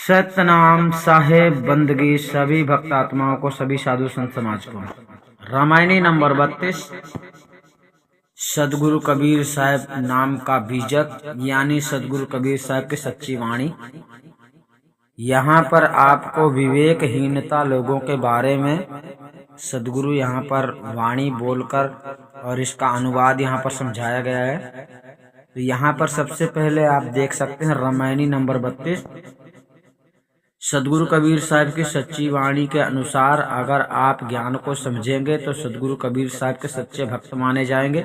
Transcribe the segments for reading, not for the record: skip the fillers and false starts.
सतनाम साहेब बंदगी सभी भक्तात्माओं को, सभी साधु संत समाज को। रामायणी नंबर 32। सदगुरु कबीर साहब नाम का बीजक यानी सदगुरु कबीर साहब की सच्ची वाणी। यहाँ पर आपको विवेकहीनता लोगों के बारे में सदगुरु यहाँ पर वाणी बोलकर और इसका अनुवाद यहाँ पर समझाया गया है। तो यहाँ पर सबसे पहले आप देख सकते हैं रामायणी नंबर 32। सदगुरु कबीर साहब की सच्ची वाणी के अनुसार अगर आप ज्ञान को समझेंगे तो सदगुरु कबीर साहब के सच्चे भक्त माने जाएंगे,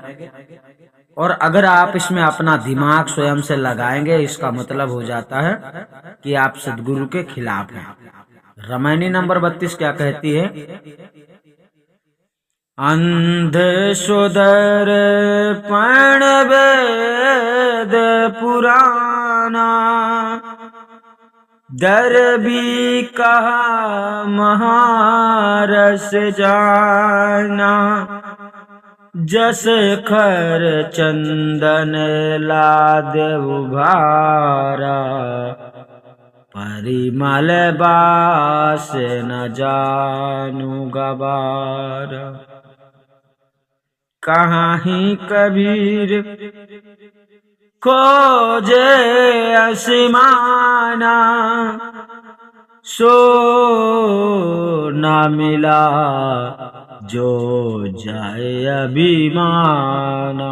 और अगर आप इसमें अपना दिमाग स्वयं से लगाएंगे इसका मतलब हो जाता है कि आप सदगुरु के खिलाफ हैं। रामायणी नंबर 32 क्या कहती है? अंध सुदर पण वेद पुराना, दर भी कहा महारस जाना, जस खर चंदन लाद उभारा, परिमल बास न जानू गवारा। कहीं कबीर खोजे आसमाना, सो न मिला जो जाए अभिमाना।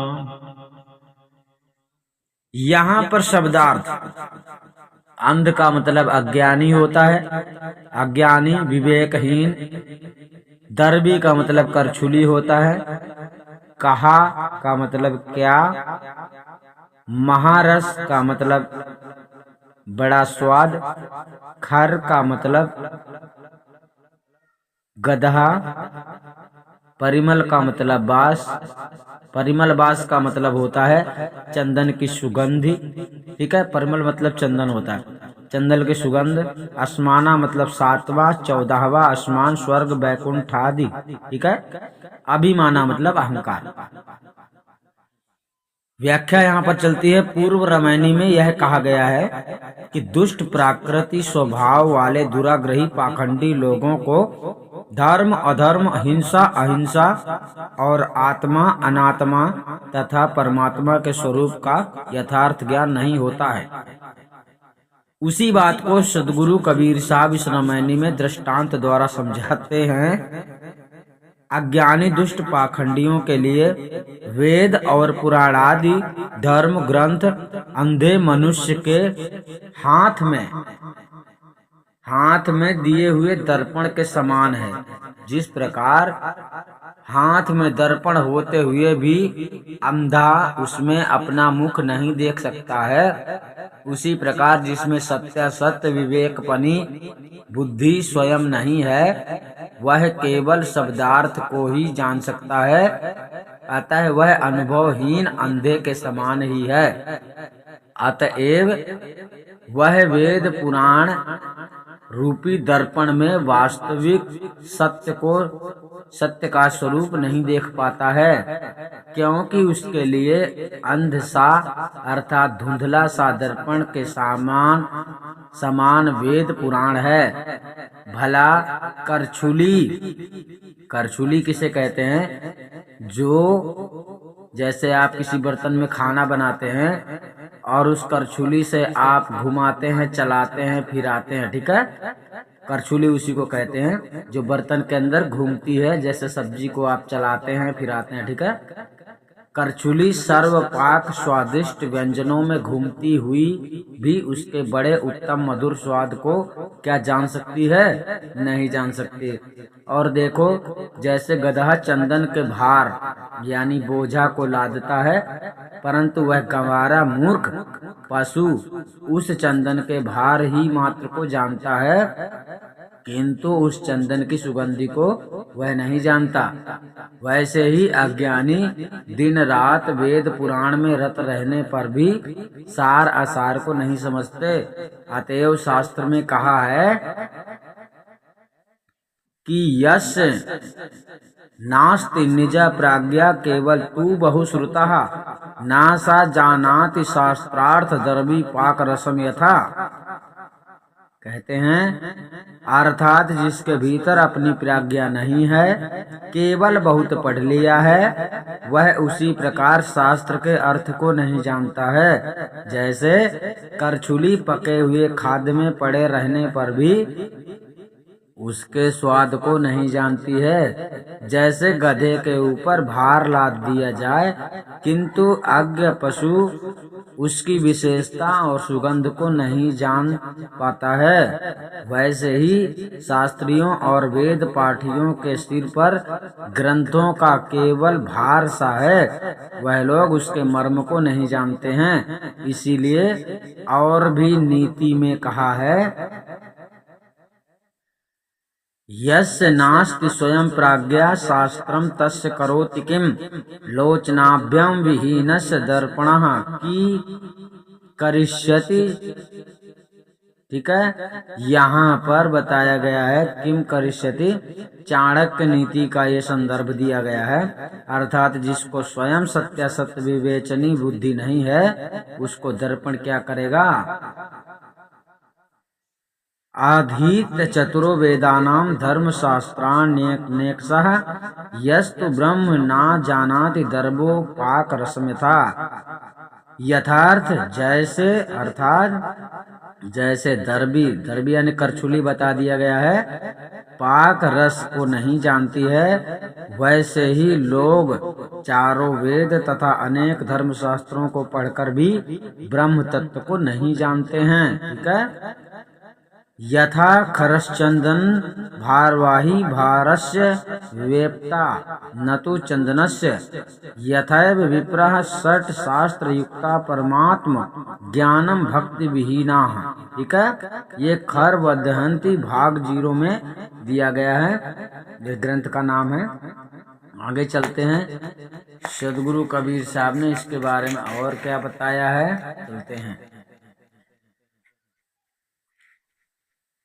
यहाँ पर शब्दार्थ अंध का मतलब अज्ञानी होता है, अज्ञानी विवेकहीन। दर्बी का मतलब करछुली होता है। कहा का मतलब क्या। महारस का मतलब बड़ा स्वाद। खर का मतलब गधा। परिमल का मतलब बास। परिमल बास का मतलब होता है चंदन की सुगंधी। ठीक है, परिमल मतलब चंदन होता है, चंदन की सुगंध। आसमाना मतलब 7वां 14वां आसमान, स्वर्ग बैकुंठ आदि। ठीक है। अभिमाना मतलब अहंकार। व्याख्या यहाँ पर चलती है। पूर्व रामायणी में यह कहा गया है कि दुष्ट प्राकृतिक स्वभाव वाले दुराग्रही पाखंडी लोगों को धर्म अधर्म, हिंसा अहिंसा और आत्मा अनात्मा तथा परमात्मा के स्वरूप का यथार्थ ज्ञान नहीं होता है। उसी बात को सदगुरु कबीर साहब इस रामायणी में दृष्टांत द्वारा समझाते हैं। अज्ञानी दुष्ट पाखंडियों के लिए वेद और पुराण आदि धर्म ग्रंथ अंधे मनुष्य के हाथ में दिए हुए दर्पण के समान है। जिस प्रकार हाथ में दर्पण होते हुए भी अंधा उसमें अपना मुख नहीं देख सकता है, उसी प्रकार जिसमें सत्य विवेकपनी बुद्धि स्वयं नहीं है वह केवल शब्दार्थ को ही जान सकता है, अतः वह अनुभवहीन अंधे के समान ही है। अतएव वह वेद पुराण रूपी दर्पण में वास्तविक सत्य का स्वरूप नहीं देख पाता है, क्योंकि उसके लिए अंध सा अर्थात धुंधला सा दर्पण के समान वेद पुराण है। भला करछुली किसे कहते हैं? जो जैसे आप किसी बर्तन में खाना बनाते हैं और उस करछुली से आप घुमाते हैं, चलाते हैं, फिराते हैं। ठीक है, करछुली उसी को कहते हैं जो बर्तन के अंदर घूमती है, जैसे सब्जी को आप चलाते हैं, फिराते हैं। ठीक है। करछुली सर्वपाक स्वादिष्ट व्यंजनों में घूमती हुई भी उसके बड़े उत्तम मधुर स्वाद को क्या जान सकती है? नहीं जान सकती। और देखो, जैसे गधा चंदन के भार यानी बोझा को लादता है, परंतु वह गंवारा मूर्ख पशु उस चंदन के भार ही मात्र को जानता है, किंतु उस चंदन की सुगंधि को वह नहीं जानता। वैसे ही अज्ञानी दिन रात वेद पुराण में रत रहने पर भी सार असार को नहीं समझते। अतएव शास्त्र में कहा है कि यश नास्ति निज प्राज्ञा केवल तू बहुश्रुतः नासा जानाति शास्त्रार्थ दर्वी पाक रसम यथा। कहते हैं अर्थात जिसके भीतर अपनी प्रज्ञा नहीं है, केवल बहुत पढ़ लिया है, वह उसी प्रकार शास्त्र के अर्थ को नहीं जानता है। जैसे करछुली पके हुए खाद्य में पड़े रहने पर भी उसके स्वाद को नहीं जानती है। जैसे गधे के ऊपर भार लाद दिया जाए किंतु अज्ञ पशु उसकी विशेषता और सुगंध को नहीं जान पाता है, वैसे ही शास्त्रियों और वेद पाठियों के सिर पर ग्रंथों का केवल भार सा है, वह लोग उसके मर्म को नहीं जानते हैं। इसीलिए और भी नीति में कहा है, यस्य नास्ति स्वयं प्राज्ञा शास्त्रम तस्य करोति किम लोचनाभ्याम विहीनस्य दर्पणः की करिष्यति। ठीक है, यहाँ पर बताया गया है किम करिष्यति, चाणक्य नीति का ये संदर्भ दिया गया है। अर्थात जिसको स्वयं सत्यासत्य विवेचनी बुद्धि नहीं है, उसको दर्पण क्या करेगा। आधीत चतुरो वेदानाम धर्म शास्त्राण्यनेकशः यस्तु ब्रह्म ना जानाति दर्भो पाक रसमेथा। यथार्थ जैसे, अर्थात जैसे दर्भी यानी करछुली बता दिया गया है, पाक रस को नहीं जानती है, वैसे ही लोग चारों वेद तथा अनेक धर्म शास्त्रों को पढ़कर भी ब्रह्म तत्व को नहीं जानते हैं। ठीक है, यथा खरश्चंदन भारवाही भारस्य वेप्ता न तो चंदनस्य यथैव विप्रः षट शास्त्र युक्ता परमात्म ज्ञानम भक्ति विहीना। ठीक है, ये खर वदहंती भाग 0 में दिया गया है, ये ग्रंथ का नाम है। आगे चलते हैं, सदगुरु कबीर साहब ने इसके बारे में और क्या बताया है, चलते हैं।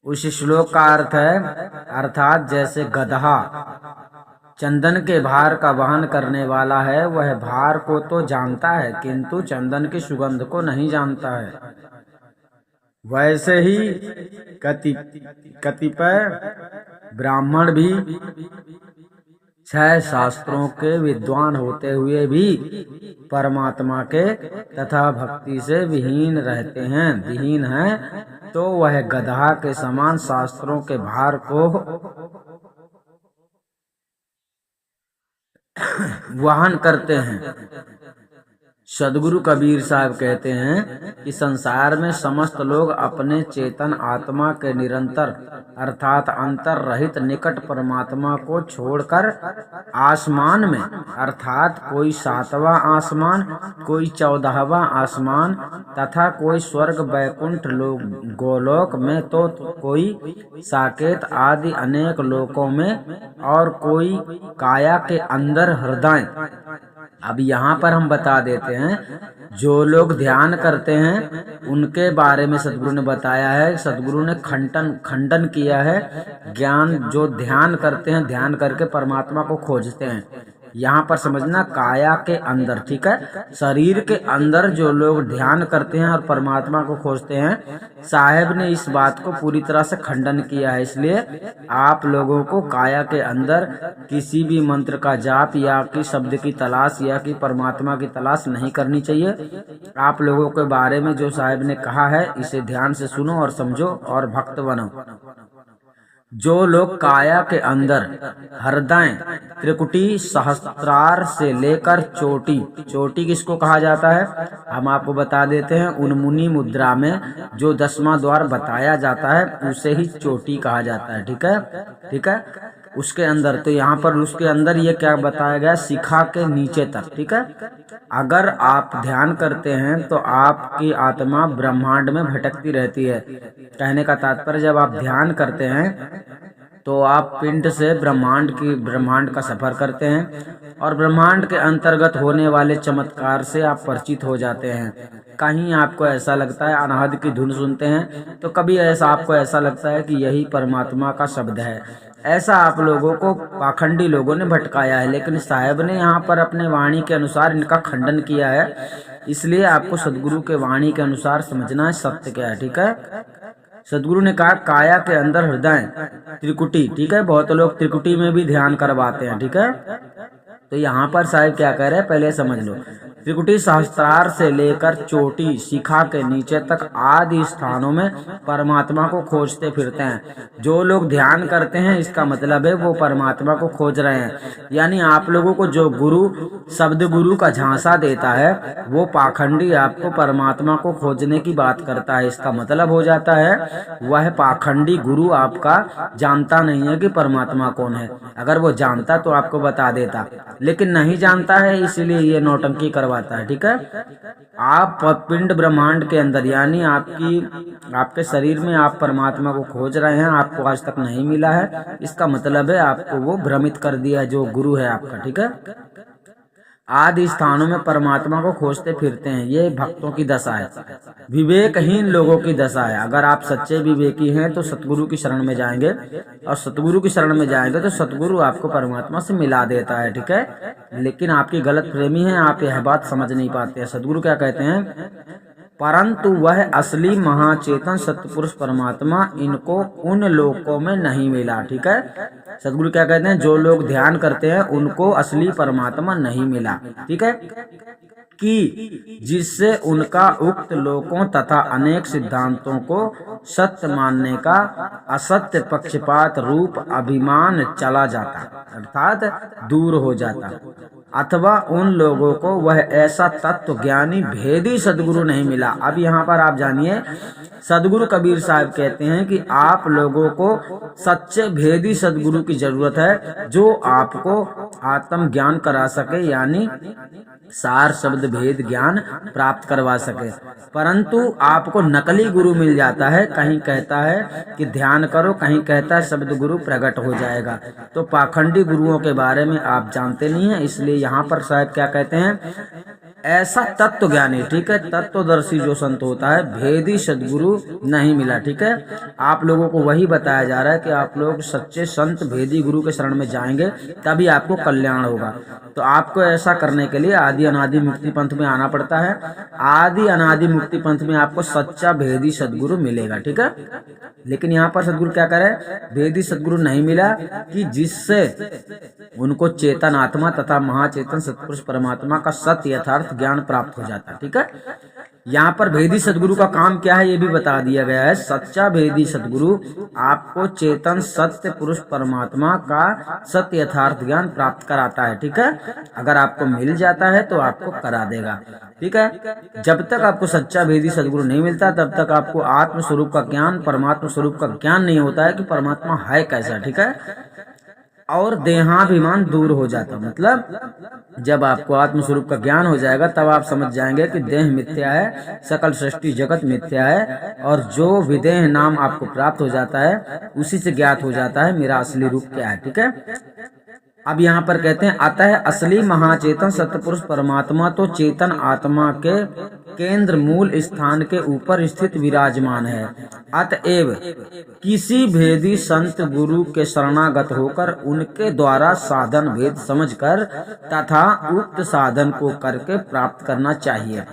उस श्लोक का अर्थ है, अर्थात जैसे गधा चंदन के भार का वहन करने वाला है, वह भार को तो जानता है किंतु चंदन की सुगंध को नहीं जानता है, वैसे ही कतिपय ब्राह्मण भी 6 शास्त्रों के विद्वान होते हुए भी परमात्मा के तथा भक्ति से विहीन हैं, तो वह गधा के समान शास्त्रों के भार को वहन करते हैं। सदगुरु कबीर साहब कहते हैं कि संसार में समस्त लोग अपने चेतन आत्मा के निरंतर अर्थात अंतर रहित निकट परमात्मा को छोड़कर आसमान में, अर्थात कोई 7वां आसमान, कोई 14वां आसमान तथा कोई स्वर्ग वैकुंठ गोलोक में, तो कोई साकेत आदि अनेक लोकों में, और कोई काया के अंदर हृदय। अब यहाँ पर हम बता देते हैं, जो लोग ध्यान करते हैं उनके बारे में सदगुरु ने बताया है। सदगुरु ने खंडन किया है, ज्ञान जो ध्यान करते हैं, ध्यान करके परमात्मा को खोजते हैं। यहाँ पर समझना काया के अंदर, ठीक है, शरीर के अंदर जो लोग ध्यान करते हैं और परमात्मा को खोजते हैं, साहेब ने इस बात को पूरी तरह से खंडन किया है। इसलिए आप लोगों को काया के अंदर किसी भी मंत्र का जाप या कि शब्द की तलाश या कि परमात्मा की तलाश नहीं करनी चाहिए। आप लोगों के बारे में जो साहेब ने कहा है, इसे ध्यान से सुनो और समझो और भक्त बनो। जो लोग काया के अंदर हृदय, त्रिकुटी, सहस्त्रार से लेकर चोटी किसको कहा जाता है, हम आपको बता देते हैं। उन्मुनी मुद्रा में जो 10वां द्वार बताया जाता है उसे ही चोटी कहा जाता है। ठीक है, उसके अंदर, तो यहाँ पर उसके अंदर ये क्या बताया गया, शिखा के नीचे तक। ठीक है, अगर आप ध्यान करते हैं तो आपकी आत्मा ब्रह्मांड में भटकती रहती है। कहने का तात्पर्य, जब आप ध्यान करते हैं तो आप पिंड से ब्रह्मांड का सफर करते हैं और ब्रह्मांड के अंतर्गत होने वाले चमत्कार से आप परिचित हो जाते हैं। कहीं आपको ऐसा लगता है अनाहद की धुन सुनते हैं, तो कभी आपको ऐसा लगता है कि यही परमात्मा का शब्द है। ऐसा आप लोगों को पाखंडी लोगों ने भटकाया है, लेकिन साहब ने यहाँ पर अपने वाणी के अनुसार इनका खंडन किया है। इसलिए आपको सदगुरु के वाणी के अनुसार समझना है सत्य क्या है। ठीक है, सदगुरु ने कहा काया के अंदर हृदय त्रिकुटी, ठीक है, बहुत लोग त्रिकुटी में भी ध्यान करवाते हैं, ठीक है। तो यहाँ पर साहब क्या कह रहे हैं पहले समझ लो। त्रिकुटी सहस्त्रार से लेकर चोटी शिखा के नीचे तक आदि स्थानों में परमात्मा को खोजते फिरते हैं। जो लोग ध्यान करते हैं इसका मतलब है वो परमात्मा को खोज रहे हैं। यानी आप लोगों को जो गुरु शब्द गुरु का झांसा देता है वो पाखंडी आपको परमात्मा को खोजने की बात करता है। इसका मतलब हो जाता है वह पाखंडी गुरु आपका जानता नहीं है कि परमात्मा कौन है। अगर वो जानता तो आपको बता देता, लेकिन नहीं जानता है इसीलिए ये नौटंकी करवाता है, ठीक है। आप पिंड ब्रह्मांड के अंदर यानी आपके शरीर में आप परमात्मा को खोज रहे हैं, आपको आज तक नहीं मिला है। इसका मतलब है आपको वो भ्रमित कर दिया है जो गुरु है आपका, ठीक है। आदि स्थानों में परमात्मा को खोजते फिरते हैं, ये भक्तों की दशा है, विवेकहीन लोगों की दशा है। अगर आप सच्चे विवेकी हैं तो सतगुरु की शरण में जाएंगे, और सतगुरु की शरण में जाएंगे तो सतगुरु आपको परमात्मा से मिला देता है, ठीक है। लेकिन आपकी गलत फहमी है, आप यह बात समझ नहीं पाते हैं। सतगुरु क्या कहते हैं, परंतु वह असली महाचेतन सतपुरुष परमात्मा इनको उन लोकों में नहीं मिला, ठीक है। सतगुरु क्या कहते हैं, जो लोग ध्यान करते हैं उनको असली परमात्मा नहीं मिला, ठीक है, कि जिससे उनका उक्त लोकों तथा अनेक सिद्धांतों को सत्य मानने का असत्य पक्षपात रूप अभिमान चला जाता, अर्थात दूर हो जाता, अथवा उन लोगों को वह ऐसा तत्व ज्ञानी भेदी सदगुरु नहीं मिला। अब यहाँ पर आप जानिए, सदगुरु कबीर साहब कहते हैं कि आप लोगों को सच्चे भेदी सदगुरु की जरूरत है, जो आपको आत्म ज्ञान करा सके, यानी सार शब्द भेद ज्ञान प्राप्त करवा सके। परंतु आपको नकली गुरु मिल जाता है, कहीं कहता है कि ध्यान करो, कहीं कहता है शब्द गुरु प्रकट हो जाएगा। तो पाखंडी गुरुओं के बारे में आप जानते नहीं हैं, इसलिए यहाँ पर शायद क्या कहते हैं, ऐसा तत्व ज्ञानी, ठीक है, तत्वदर्शी जो संत होता है, भेदी सदगुरु नहीं मिला, ठीक है। आप लोगों को वही बताया जा रहा है कि आप लोग सच्चे संत भेदी गुरु के शरण में जाएंगे तभी आपको कल्याण होगा। तो आपको ऐसा करने के लिए आदि अनादि मुक्ति पंथ में आना पड़ता है। आदि अनादि मुक्ति पंथ में आपको सच्चा भेदी सदगुरु मिलेगा, ठीक है। लेकिन यहाँ पर सदगुरु क्या करे, भेदी सदगुरु नहीं मिला कि जिससे उनको चेतन आत्मा तथा महाचेतन सतपुरुष परमात्मा का सत्य यथार्थ ज्ञान प्राप्त हो जाता, ठीक है। यहाँ पर भेदी सदगुरु का काम क्या है ये भी बता दिया गया है। सच्चा भेदी सदगुरु आपको चेतन सत्य पुरुष परमात्मा का सत्य यथार्थ ज्ञान प्राप्त कराता है, ठीक है। अगर आपको मिल जाता है तो आपको करा देगा, ठीक है। जब तक आपको सच्चा भेदी सदगुरु नहीं मिलता तब तक आपको आत्म स्वरूप का ज्ञान, परमात्मा स्वरूप का ज्ञान नहीं होता है कि परमात्मा है कैसा, ठीक है। और देहाभिमान दूर हो जाता, मतलब जब आपको आत्म स्वरूप का ज्ञान हो जाएगा तब आप समझ जाएंगे कि देह मिथ्या है, सकल सृष्टि जगत मिथ्या है, और जो विदेह नाम आपको प्राप्त हो जाता है उसी से ज्ञात हो जाता है मेरा असली रूप क्या है, ठीक है। अब यहाँ पर कहते हैं, अतः असली महाचेतन सतपुरुष परमात्मा तो चेतन आत्मा के केंद्र मूल स्थान के ऊपर स्थित विराजमान है। अतएव किसी भेदी संत गुरु के शरणागत होकर उनके द्वारा साधन भेद समझकर तथा उक्त साधन को करके प्राप्त करना चाहिए।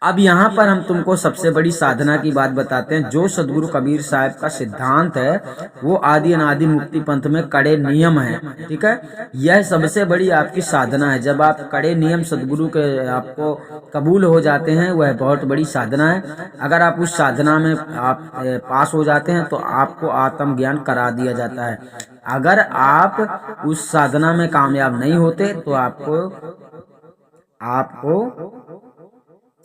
अब यहाँ पर हम तुमको सबसे बड़ी साधना की बात बताते हैं। जो सदगुरु कबीर साहब का सिद्धांत है वो आदि अनादि मुक्ति पंथ में कड़े नियम है, ठीक है। यह सबसे बड़ी आपकी साधना है। जब आप कड़े नियम सदगुरु के आपको कबूल हो जाते हैं वह बहुत बड़ी साधना है। अगर आप उस साधना में आप पास हो जाते हैं तो आपको आत्म ज्ञान करा दिया जाता है। अगर आप उस साधना में कामयाब नहीं होते तो आपको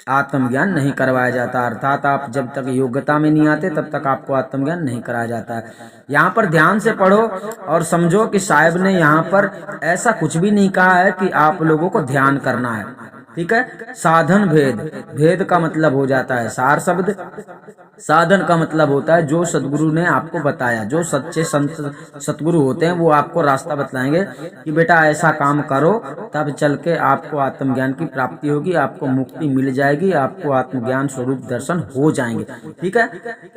आत्मज्ञान नहीं करवाया जाता, अर्थात आप जब तक योग्यता में नहीं आते तब तक आपको आत्मज्ञान नहीं कराया जाता है। यहाँ पर ध्यान से पढ़ो और समझो कि साहिब ने यहाँ पर ऐसा कुछ भी नहीं कहा है कि आप लोगों को ध्यान करना है, ठीक है। साधन भेद, भेद का मतलब हो जाता है सार शब्द, साधन का मतलब होता है जो सदगुरु ने आपको बताया। जो सच्चे संत सतगुरु होते हैं वो आपको रास्ता बतलाएंगे कि बेटा ऐसा काम करो, तब चल के आपको आत्मज्ञान की प्राप्ति होगी, आपको मुक्ति मिल जाएगी, आपको आत्मज्ञान स्वरूप दर्शन हो जाएंगे, ठीक है।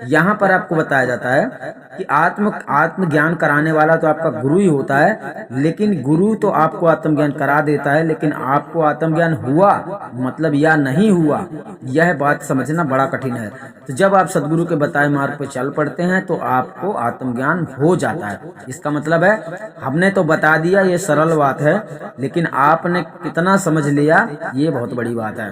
यहाँ पर आपको बताया जाता है कि आत्मज्ञान कराने वाला तो आपका गुरु ही होता है, लेकिन गुरु तो आपको आत्मज्ञान करा देता है, लेकिन आपको आत्मज्ञान हुआ हुआ मतलब या नहीं हुआ, यह बात समझना बड़ा कठिन है। तो जब आप सदगुरु के बताए मार्ग पर चल पड़ते हैं तो आपको आत्मज्ञान हो जाता है। इसका मतलब है हमने तो बता दिया, ये सरल बात है, लेकिन आपने कितना समझ लिया ये बहुत बड़ी बात है।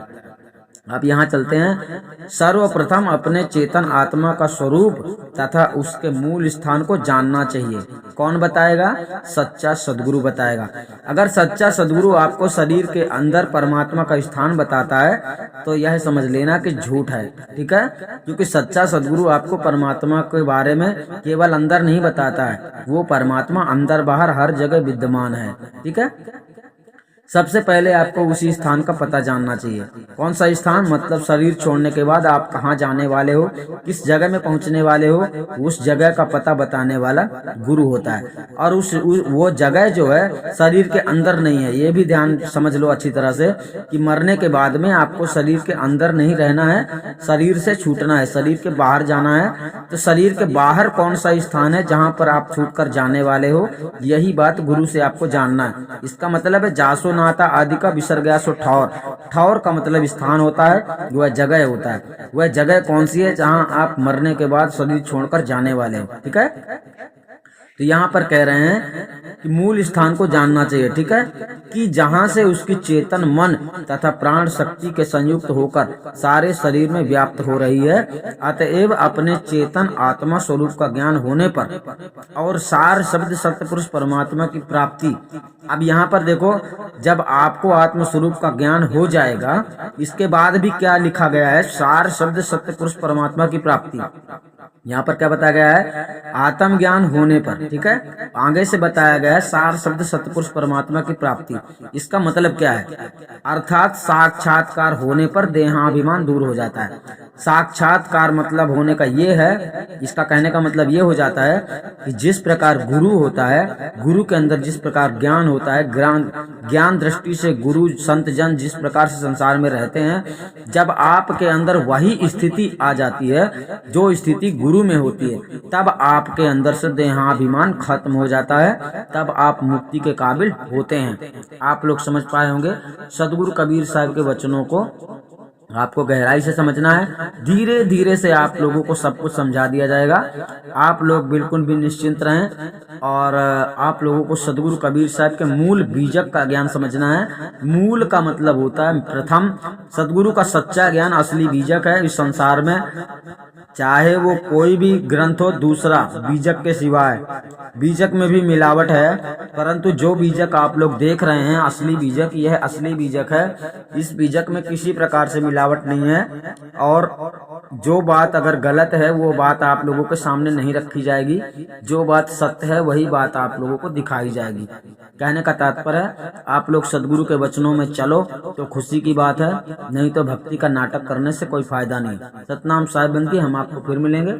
अब यहाँ चलते हैं। सर्वप्रथम अपने चेतन आत्मा का स्वरूप तथा उसके मूल स्थान को जानना चाहिए। कौन बताएगा? सच्चा सदगुरु बताएगा। अगर सच्चा सदगुरु आपको शरीर के अंदर परमात्मा का स्थान बताता है तो यह समझ लेना कि झूठ है, ठीक है, क्योंकि सच्चा सदगुरु आपको परमात्मा के बारे में केवल अंदर नहीं बताता है, वो परमात्मा अंदर बाहर हर जगह विद्यमान है, ठीक है। सबसे पहले आपको उसी स्थान का पता जानना चाहिए। कौन सा स्थान? मतलब शरीर छोड़ने के बाद आप कहाँ जाने वाले हो, किस जगह में पहुँचने वाले हो, उस जगह का पता बताने वाला गुरु होता है। और वो जगह जो है शरीर के अंदर नहीं है। ये भी ध्यान समझ लो अच्छी तरह से कि मरने के बाद में आपको शरीर के अंदर नहीं रहना है, शरीर से छूटना है, शरीर के बाहर जाना है। तो शरीर के बाहर कौन सा स्थान है जहाँ पर आप छूट कर जाने वाले हो, यही बात गुरु से आपको जानना है। इसका मतलब है जासो नाता आदि का बिसर गया सो ठौर। ठौर का मतलब स्थान होता है, वह जगह होता है। वह जगह कौन सी है? जहां आप मरने के बाद शरीर छोड़कर जाने वाले हो, ठीक है। तो यहाँ पर कह रहे हैं कि मूल स्थान को जानना चाहिए, ठीक है, कि जहां से उसकी चेतन मन तथा प्राण शक्ति के संयुक्त होकर सारे शरीर में व्याप्त हो रही है। अतएव अपने चेतन आत्मा स्वरूप का ज्ञान होने पर और सार शब्द सत्यपुरुष परमात्मा की प्राप्ति। अब यहाँ पर देखो, जब आपको आत्म स्वरूप का ज्ञान हो जाएगा, इसके बाद भी क्या लिखा गया है? सार शब्द सत्यपुरुष परमात्मा की प्राप्ति। यहाँ पर क्या बताया गया है? आत्म ज्ञान होने पर, ठीक है, आगे से बताया गया है सार शब्द सत्यपुरुष परमात्मा की प्राप्ति। इसका मतलब क्या है? अर्थात साक्षात्कार होने पर देहाभिमान दूर हो जाता है। साक्षात्कार मतलब होने का ये है, इसका कहने का मतलब ये हो जाता है कि जिस प्रकार गुरु होता है, गुरु के अंदर जिस प्रकार ज्ञान होता है, ज्ञान दृष्टि से गुरु संत जन जिस प्रकार से संसार में रहते हैं, जब आपके अंदर वही स्थिति आ जाती है जो स्थिति गुरु में होती है, तब आपके अंदर से देहाभिमान खत्म हो जाता है, तब आप मुक्ति के काबिल होते हैं। आप लोग समझ पाए होंगे। सदगुरु कबीर साहब के वचनों को आपको गहराई से समझना है। धीरे धीरे से आप लोगों को सब कुछ समझा दिया जाएगा। आप लोग बिल्कुल भी निश्चिंत रहें। और आप लोगों को सदगुरु कबीर साहब के मूल बीजक का ज्ञान समझना है। मूल का मतलब होता है प्रथम। सदगुरु का सच्चा ज्ञान असली बीजक है इस संसार में, चाहे वो कोई भी ग्रंथ हो दूसरा बीजक के सिवाय। बीजक में भी मिलावट है, परंतु जो बीजक आप लोग देख रहे हैं असली बीजक, यह असली बीजक है। इस बीजक में किसी प्रकार से मिलावट नहीं है, और जो बात अगर गलत है वो बात आप लोगों के सामने नहीं रखी जाएगी। जो बात सत्य है वही बात आप लोगों को दिखाई जाएगी। कहने का तात्पर्य है आप लोग सदगुरु के वचनों में चलो तो खुशी की बात है, नहीं तो भक्ति का नाटक करने से कोई फायदा नहीं। सतनाम साहिब बंदी, हम आपको फिर मिलेंगे।